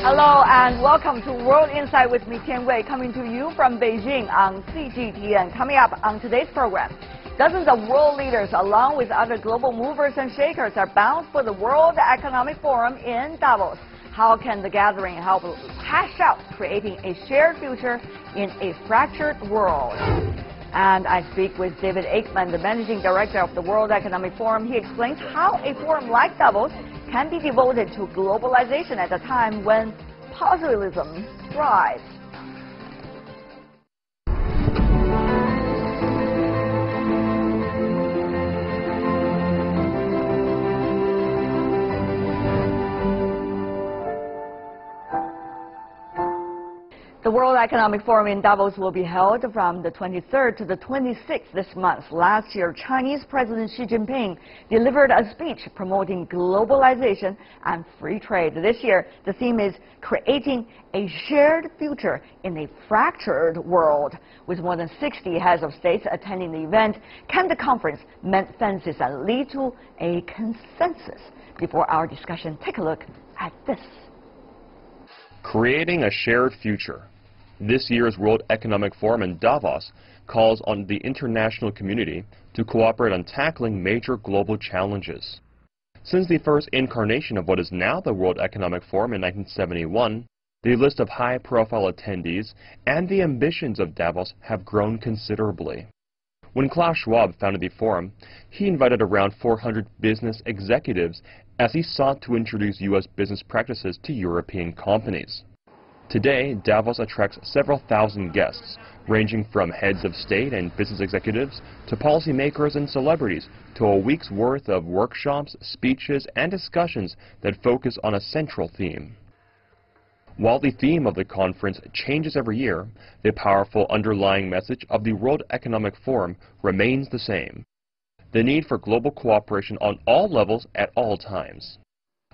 Hello and welcome to World Insight with me, Tian Wei, coming to you from Beijing on CGTN. Coming up on today's program, dozens of world leaders, along with other global movers and shakers, are bound for the World Economic Forum in Davos. How can the gathering help hash out creating a shared future in a fractured world? And I speak with David Aikman, the Managing Director of the World Economic Forum. He explains how a forum like Davos can be devoted to globalization at a time when positivism thrives. The World Economic Forum in Davos will be held from the 23rd to the 26th this month. Last year, Chinese President Xi Jinping delivered a speech promoting globalization and free trade. This year, the theme is creating a shared future in a fractured world. With more than 60 heads of states attending the event, can the conference mend fences and lead to a consensus? Before our discussion, take a look at this. Creating a shared future. This year's World Economic Forum in Davos calls on the international community to cooperate on tackling major global challenges. Since the first incarnation of what is now the World Economic Forum in 1971, the list of high-profile attendees and the ambitions of Davos have grown considerably. When Klaus Schwab founded the forum, he invited around 400 business executives as he sought to introduce U.S. business practices to European companies. Today, Davos attracts several thousand guests, ranging from heads of state and business executives to policymakers and celebrities, to a week's worth of workshops, speeches, and discussions that focus on a central theme. While the theme of the conference changes every year, the powerful underlying message of the World Economic Forum remains the same: the need for global cooperation on all levels at all times.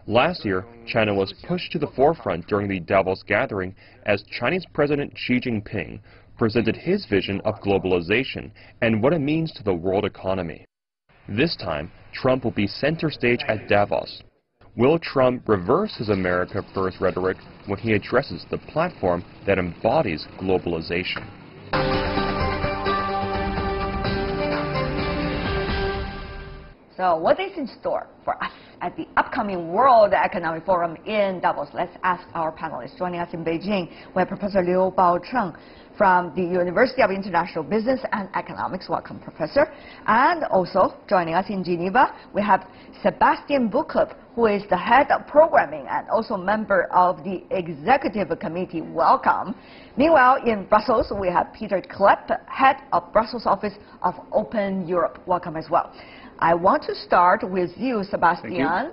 Last year, China was pushed to the forefront during the Davos gathering as Chinese President Xi Jinping presented his vision of globalization and what it means to the world economy. This time, Trump will be center stage at Davos. Will Trump reverse his America First rhetoric when he addresses the platform that embodies globalization? So what is in store for us at the upcoming World Economic Forum in Davos? Let's ask our panelists. Joining us in Beijing, we have Professor Liu Baocheng from the University of International Business and Economics. Welcome, Professor. And also joining us in Geneva, we have Sebastian BUCKUP, who is the head of programming and also member of the executive committee. Welcome. Meanwhile, in Brussels, we have Peter Klepp, head of Brussels office of Open Europe. Welcome as well. I want to start with you, Sebastian.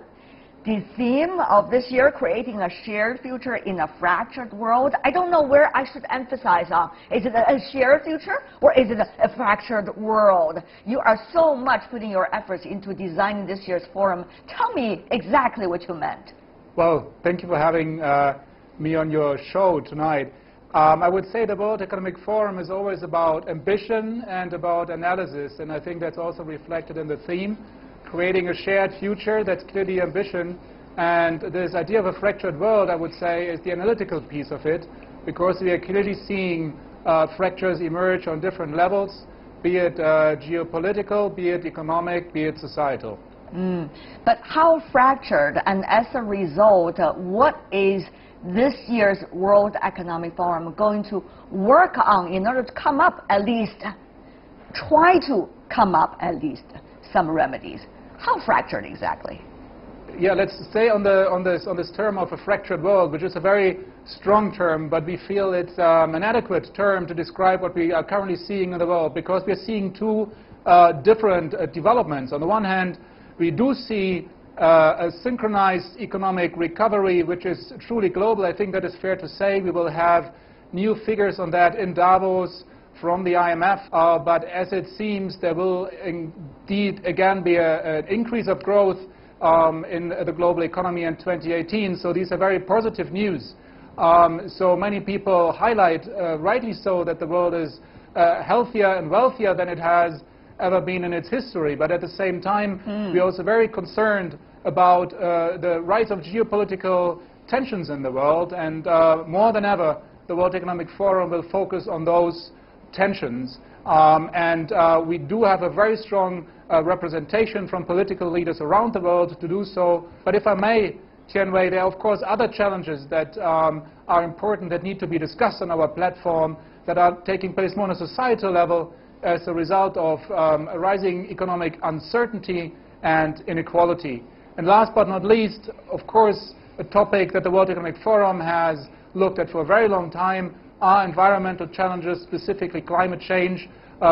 The theme of this year, creating a shared future in a fractured world. I don't know where I should emphasize on. Is it a shared future or is it a fractured world? You are so much putting your efforts into designing this year's forum. Tell me exactly what you meant. Well, thank you for having me on your show tonight. I would say the World Economic Forum is always about ambition and about analysis, and I think that's also reflected in the theme, creating a shared future. That's clearly ambition, and this idea of a fractured world, I would say, is the analytical piece of it, because we are clearly seeing fractures emerge on different levels, be it geopolitical, be it economic, be it societal. But how fractured, and as a result, what is this year's World Economic Forum going to work on in order to come up at least, try to come up at least some remedies? How fractured exactly? Yeah, let's stay on this term of a fractured world, which is a very strong term, but we feel it's an adequate term to describe what we are currently seeing in the world, because we are seeing two different developments. On the one hand, we do see a synchronized economic recovery, which is truly global. I think that is fair to say. We will have new figures on that in Davos from the IMF, but as it seems, there will indeed again be an increase of growth in the global economy in 2018. So these are very positive news. So many people highlight, rightly so, that the world is healthier and wealthier than it has ever been in its history. But at the same time, we're also very concerned about the rise of geopolitical tensions in the world, and more than ever, the World Economic Forum will focus on those tensions. We do have a very strong representation from political leaders around the world to do so. But if I may, Tianwei, there are of course other challenges that are important that need to be discussed on our platform that are taking place more on a societal level as a result of rising economic uncertainty and inequality. And last but not least, of course, a topic that the World Economic Forum has looked at for a very long time are environmental challenges, specifically climate change.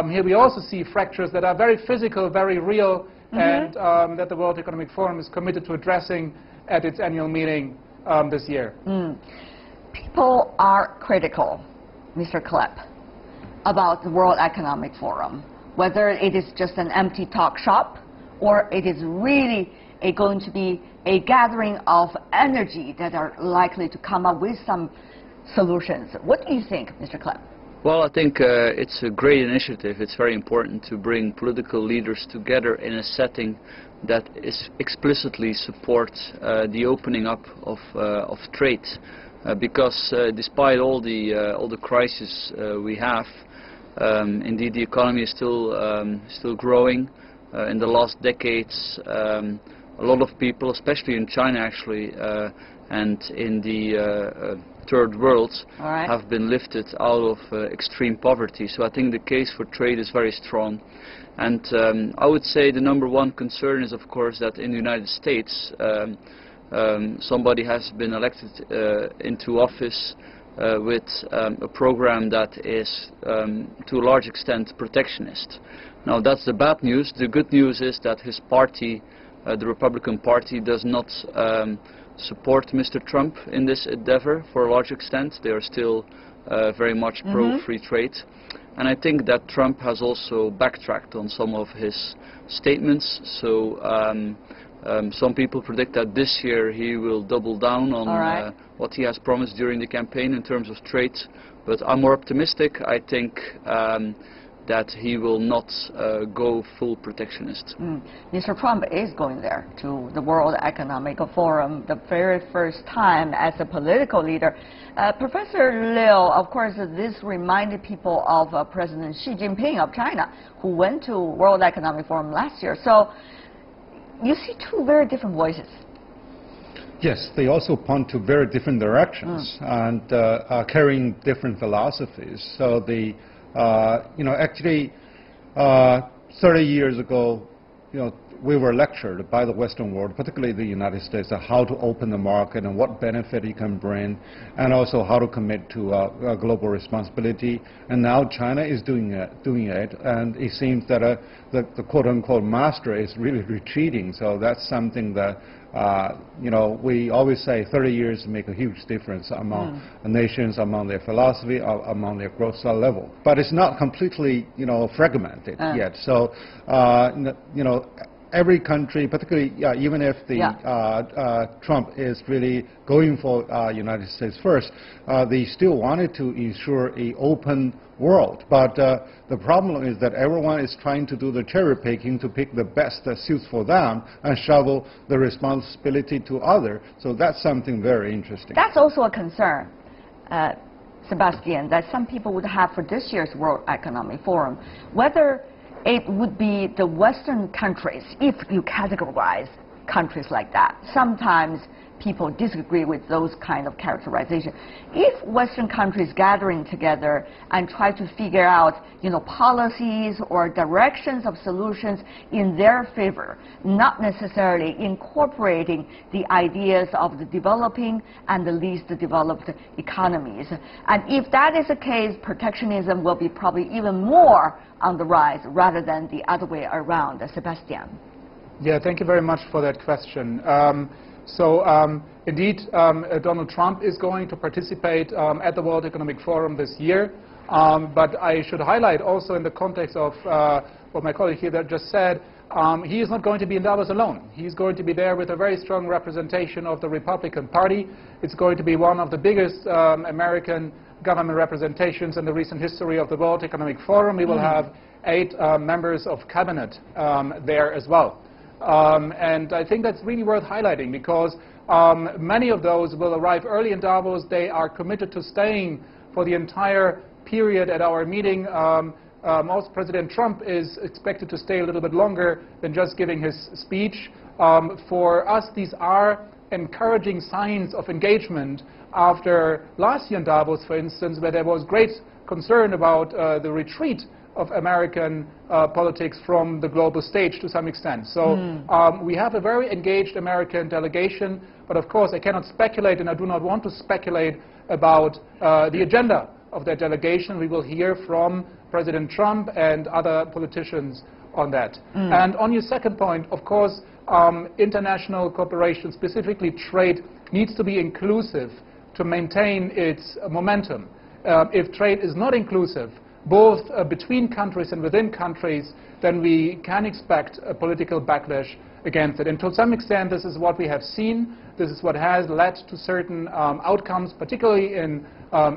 Here we also see fractures that are very physical, very real, and that the World Economic Forum is committed to addressing at its annual meeting this year. People are critical, Mr. Klepp, about the World Economic Forum, whether it is just an empty talk shop or it is really going to be a gathering of energy that are likely to come up with some solutions. What do you think, Mr. Klepp? Well, I think it's a great initiative. It's very important to bring political leaders together in a setting that explicitly supports the opening up of trade, because despite all the crises we have, indeed the economy is still growing. In the last decades, a lot of people, especially in China actually, and in the third world, have been lifted out of extreme poverty. So I think the case for trade is very strong. And I would say the number one concern is, of course, that in the United States somebody has been elected into office with a program that is to a large extent protectionist. Now that's the bad news. The good news is that his party, the Republican Party, does not support Mr. Trump in this endeavor for a large extent. They are still very much pro-free trade. And I think that Trump has also backtracked on some of his statements. So some people predict that this year he will double down on what he has promised during the campaign in terms of trade. But I'm more optimistic. I think that he will not go full protectionist. Mr. Trump is going there to the World Economic Forum the very first time as a political leader. Professor Liu, of course, this reminded people of President Xi Jinping of China, who went to World Economic Forum last year. So you see two very different voices. Yes, they also point to very different directions and are carrying different philosophies. So the actually, 30 years ago, we were lectured by the Western world, particularly the United States, on how to open the market and what benefit it can bring, and also how to commit to global responsibility. And now China is doing it, and it seems that the quote-unquote master is really retreating. So that's something that we always say 30 years make a huge difference among nations, among their philosophy, among their growth level. But it's not completely, fragmented yet. So, every country, particularly even if Trump is really going for United States first, they still wanted to ensure an open world. But the problem is that everyone is trying to do the cherry picking to pick the best that suits for them and shovel the responsibility to others. So that's something very interesting. That's also a concern, Sebastian, that some people would have for this year's World Economic Forum, whether it would be the Western countries, if you categorize countries like that. Sometimes people disagree with those kind of characterization. If Western countries gathering together and try to figure out, policies or directions of solutions in their favor, not necessarily incorporating the ideas of the developing and the least developed economies. And if that is the case, protectionism will be probably even more on the rise rather than the other way around. Sebastian. Yeah, thank you very much for that question. Indeed, Donald Trump is going to participate at the World Economic Forum this year. But I should highlight also in the context of what my colleague here just said, he is not going to be in Davos alone. He's going to be there with a very strong representation of the Republican Party. It's going to be one of the biggest American government representations in the recent history of the World Economic Forum. We will have 8 members of cabinet there as well. And I think that's really worth highlighting because Many of those will arrive early in Davos. They are committed to staying for the entire period at our meeting. Also, President Trump is expected to stay a little bit longer than just giving his speech. For us, these are encouraging signs of engagement after last year in Davos, for instance, where there was great concern about the retreat of American politics from the global stage to some extent. So we have a very engaged American delegation, but of course I cannot speculate, and I do not want to speculate about the agenda of that delegation. We will hear from President Trump and other politicians on that. And on your second point, of course, international cooperation, specifically trade, needs to be inclusive to maintain its momentum. If trade is not inclusive, both between countries and within countries, then we can expect a political backlash against it. And to some extent, this is what we have seen. This is what has led to certain outcomes, particularly in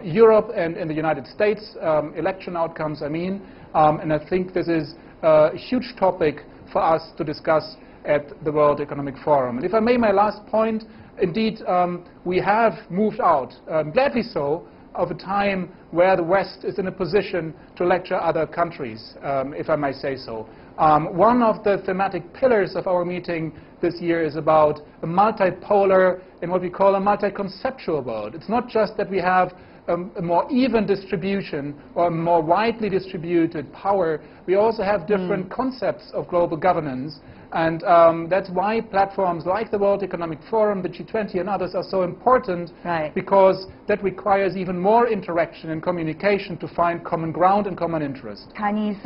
Europe and in the United States, election outcomes, I mean. And I think this is a huge topic for us to discuss at the World Economic Forum. And if I may, my last point, indeed, we have moved out, gladly so, of a time where the West is in a position to lecture other countries, if I may say so. One of the thematic pillars of our meeting this year is about a multipolar and what we call a multi-conceptual world. It's not just that we have a more even distribution or a more widely distributed power. We also have different concepts of global governance. And that's why platforms like the World Economic Forum, the G20 and others are so important, because that requires even more interaction and communication to find common ground and common interest. Chinese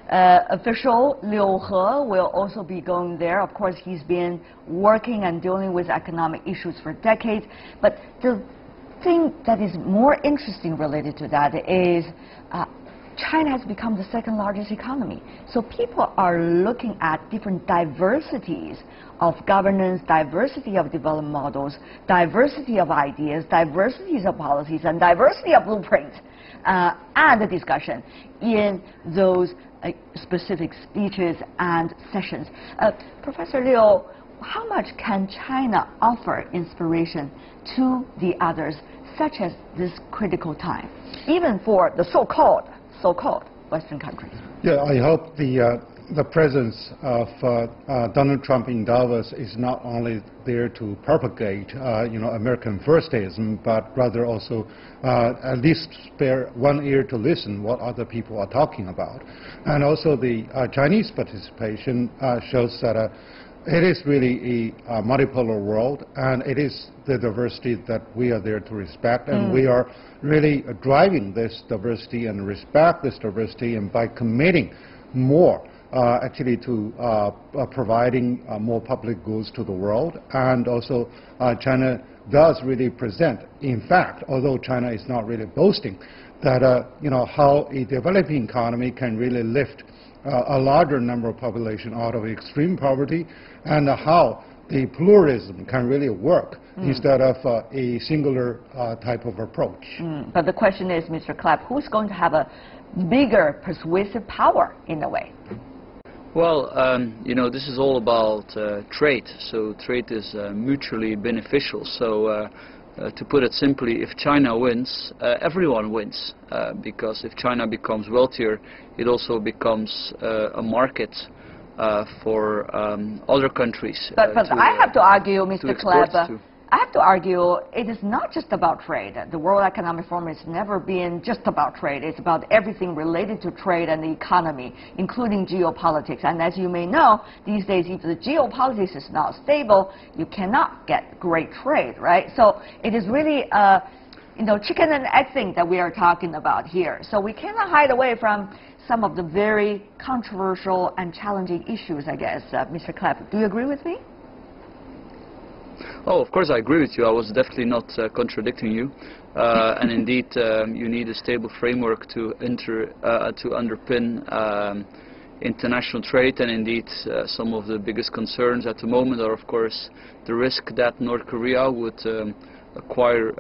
official Liu He will also be going there. Of course, he's been working and dealing with economic issues for decades. But the thing that is more interesting related to that is China has become the second largest economy. So people are looking at different diversities of governance, diversity of development models, diversity of ideas, diversities of policies, and diversity of blueprints and the discussion in those specific speeches and sessions. Professor Liu, how much can China offer inspiration to the others, such as this critical time, even for the so-called Western countries? Yeah, I hope the presence of Donald Trump in Davos is not only there to propagate, American firstism, but rather also at least spare one ear to listen what other people are talking about. And also the Chinese participation shows that it is really a multipolar world, and it is the diversity that we are there to respect, and we are really driving this diversity and respect this diversity, and by committing more actually to providing more public goods to the world. And also China does really present, in fact, although China is not really boasting, that how a developing economy can really lift a larger number of population out of extreme poverty, and how the pluralism can really work instead of a singular type of approach. But the question is, Mr. Clapp, who's going to have a bigger persuasive power in a way? Well, this is all about trade. So trade is mutually beneficial. So to put it simply, if China wins, everyone wins. Because if China becomes wealthier, it also becomes a market for other countries. But I have to argue, Mr. Clapp, I have to argue it is not just about trade. The World Economic Forum has never been just about trade. It's about everything related to trade and the economy, including geopolitics. And as you may know, these days, if the geopolitics is not stable, you cannot get great trade, right? So it is really chicken and egg thing that we are talking about here. So we cannot hide away from some of the very controversial and challenging issues, I guess. Mr. Clapp, do you agree with me? Oh, of course I agree with you. I was definitely not contradicting you. And indeed, you need a stable framework to underpin international trade. And indeed, some of the biggest concerns at the moment are, of course, the risk that North Korea would acquire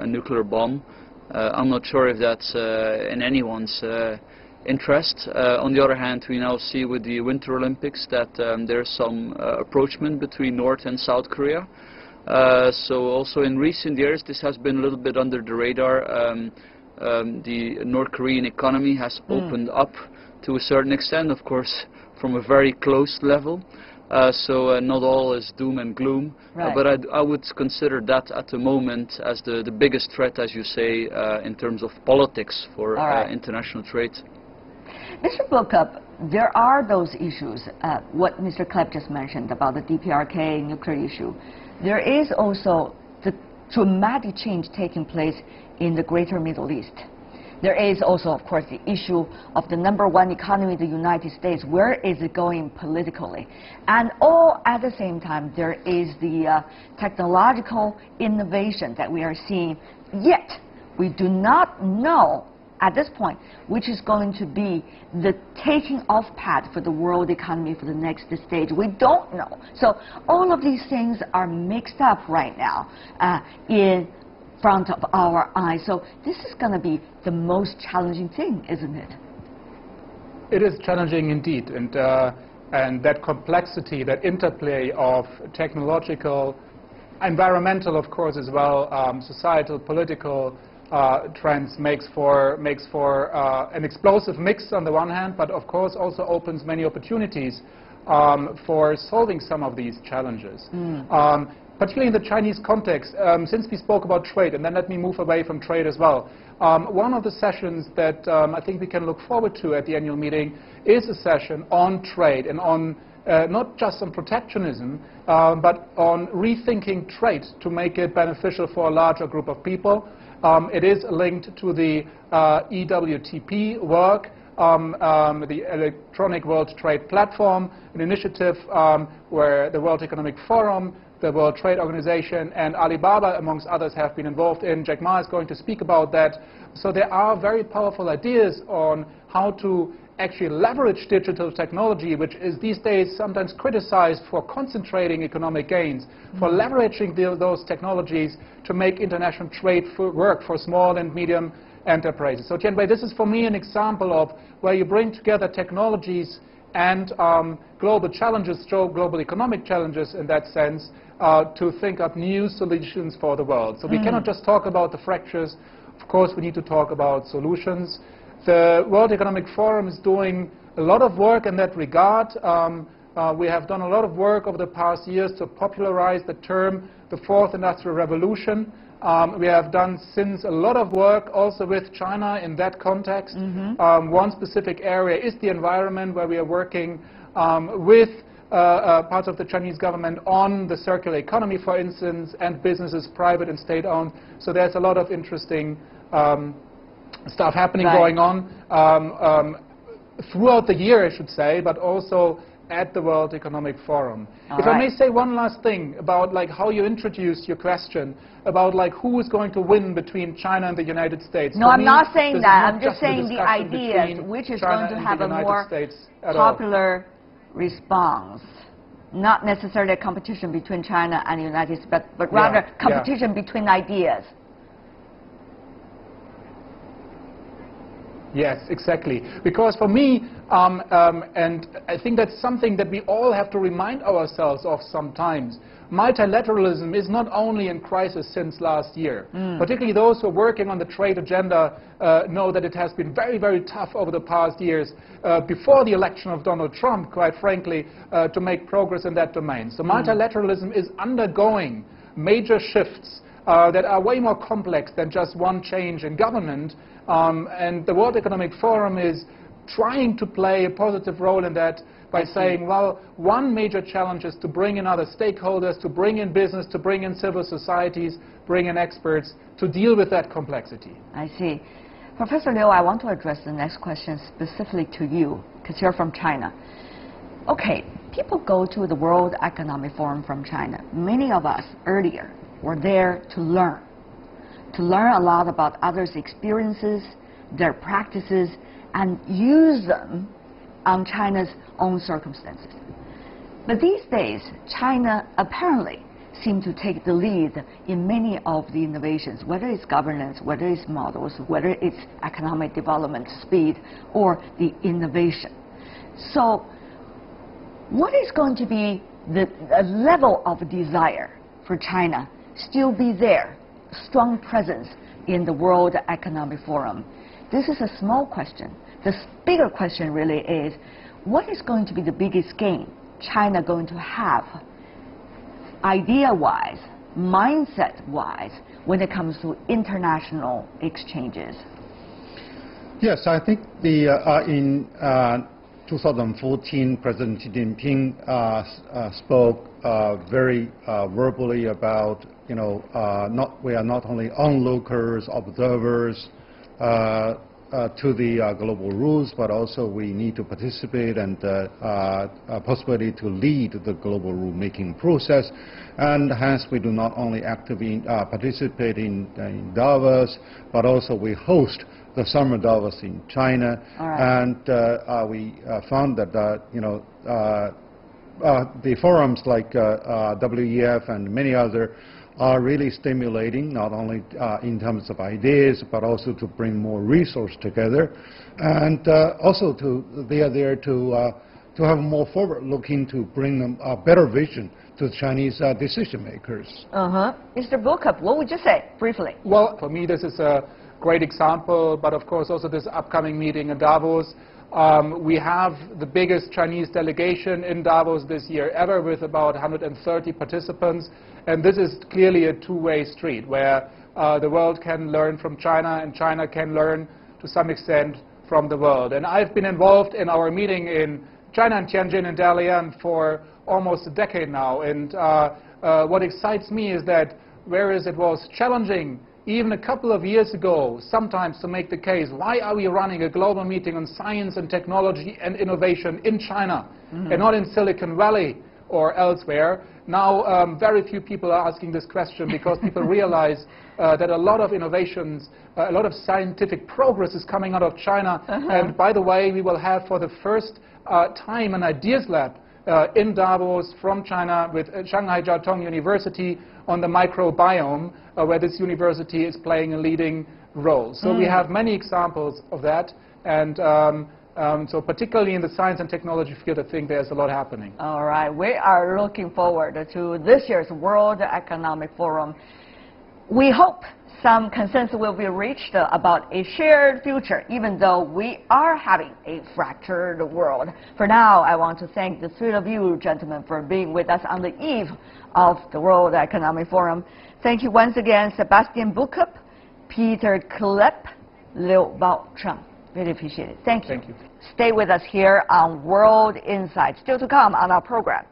a nuclear bomb. I'm not sure if that's in anyone's interest. On the other hand, we now see with the Winter Olympics that there's some approachment between North and South Korea. So also in recent years, this has been a little bit under the radar. The North Korean economy has opened up to a certain extent, of course, from a very close level. So not all is doom and gloom, right. But I would consider that at the moment as the biggest threat, as you say, in terms of politics for international trade. Mr. BUCKUP, there are those issues, what Mr. Klepp just mentioned about the DPRK nuclear issue. There is also the dramatic change taking place in the greater Middle East. There is also, of course, the issue of the #1 economy, the United States. Where is it going politically? And all at the same time, there is the technological innovation that we are seeing. Yet, we do not know at this point which is going to be the taking off pad for the world economy for the next stage. We don't know. So all of these things are mixed up right now in front of our eyes. So this is going to be the most challenging thing, isn't it? It is challenging indeed, and that complexity, that interplay of technological, environmental, of course, as well, societal, political trends makes for an explosive mix on the one hand, but of course also opens many opportunities for solving some of these challenges. Particularly in the Chinese context, since we spoke about trade, and then let me move away from trade as well. One of the sessions that I think we can look forward to at the annual meeting is a session on trade and on not just on protectionism, but on rethinking trade to make it beneficial for a larger group of people. It is linked to the EWTP work, the Electronic World Trade Platform, an initiative where the World Economic Forum, the World Trade Organization, and Alibaba, amongst others, have been involved in. Jack Ma is going to speak about that. So there are very powerful ideas on how to actually leverage digital technology, which is these days sometimes criticized for concentrating economic gains, for leveraging those technologies to make international trade work for small and medium enterprises. So Tianwei, this is for me an example of where you bring together technologies and global challenges, global economic challenges in that sense, to think up new solutions for the world. So we cannot just talk about the fractures. Of course, we need to talk about solutions. The World Economic Forum is doing a lot of work in that regard. We have done a lot of work over the past years to popularize the term, the Fourth Industrial Revolution. We have done since a lot of work also with China in that context. One specific area is the environment, where we are working with parts of the Chinese government on the circular economy, for instance, and businesses, private and state-owned. So there's a lot of interesting stuff happening, going on throughout the year, I should say, but also at the World Economic Forum. If I may say one last thing about how you introduced your question about who is going to win between China and the United States. No, I'm not saying that. I'm just saying the ideas, which is going to have a more popular response. Not necessarily a competition between China and the United States, but rather competition between ideas. Yes, exactly. Because for me, and I think that's something that we all have to remind ourselves of sometimes, multilateralism is not only in crisis since last year. Particularly those who are working on the trade agenda know that it has been very, very tough over the past years, before the election of Donald Trump, quite frankly, to make progress in that domain. So multilateralism is undergoing major shifts that are way more complex than just one change in government. And the World Economic Forum is trying to play a positive role in that by saying, well, one major challenge is to bring in other stakeholders, to bring in business, to bring in civil societies, bring in experts to deal with that complexity. I see. Professor Liu, I want to address the next question specifically to you, because you're from China. Okay, people go to the World Economic Forum from China. Many of us earlier were there to learn a lot about others' experiences, their practices, and use them on China's own circumstances. But these days, China apparently seems to take the lead in many of the innovations, whether it's governance, whether it's models, whether it's economic development speed, or the innovation. So what is going to be the level of desire for China still be there, strong presence in the World Economic Forum? This is a small question. The bigger question really is, what is going to be the biggest gain China going to have, idea-wise, mindset-wise, when it comes to international exchanges? Yes, I think in 2014, President Xi Jinping spoke very verbally about, we are not only onlookers, observers to the global rules, but also we need to participate and possibility to lead the global rule-making process. And hence, we do not only actively participate in Davos, but also we host the summer Davos in China. Right. And we found that the forums like WEF and many other are really stimulating, not only in terms of ideas, but also to bring more resource together, and also they are there to have more forward-looking, to bring them a better vision to Chinese decision makers. Mr. BUCKUP, what would you say briefly? Well, for me, this is a great example, but of course also this upcoming meeting in Davos. We have the biggest Chinese delegation in Davos this year ever, with about 130 participants. And this is clearly a two-way street where the world can learn from China and China can learn to some extent from the world. And I've been involved in our meeting in China and Tianjin and Dalian for almost a decade now. And what excites me is that whereas it was challenging even a couple of years ago sometimes to make the case, why are we running a global meeting on science and technology and innovation in China and not in Silicon Valley or elsewhere? Now very few people are asking this question because people realize that a lot of innovations, a lot of scientific progress is coming out of China. And by the way, we will have for the first time an ideas lab in Davos from China with Shanghai Jiao Tong University on the microbiome, where this university is playing a leading role. So we have many examples of that, and so particularly in the science and technology field, I think there's a lot happening. All right, we are looking forward to this year's World Economic Forum. We hope some consensus will be reached about a shared future, even though we are having a fractured world. For now, I want to thank the three of you gentlemen for being with us on the eve of the World Economic Forum. Thank you once again, Sebastian BUCKUP, Peter Klepp, Liu Baocheng. Really appreciate it. Thank you. Thank you. Stay with us here on World Insight. Still to come on our program.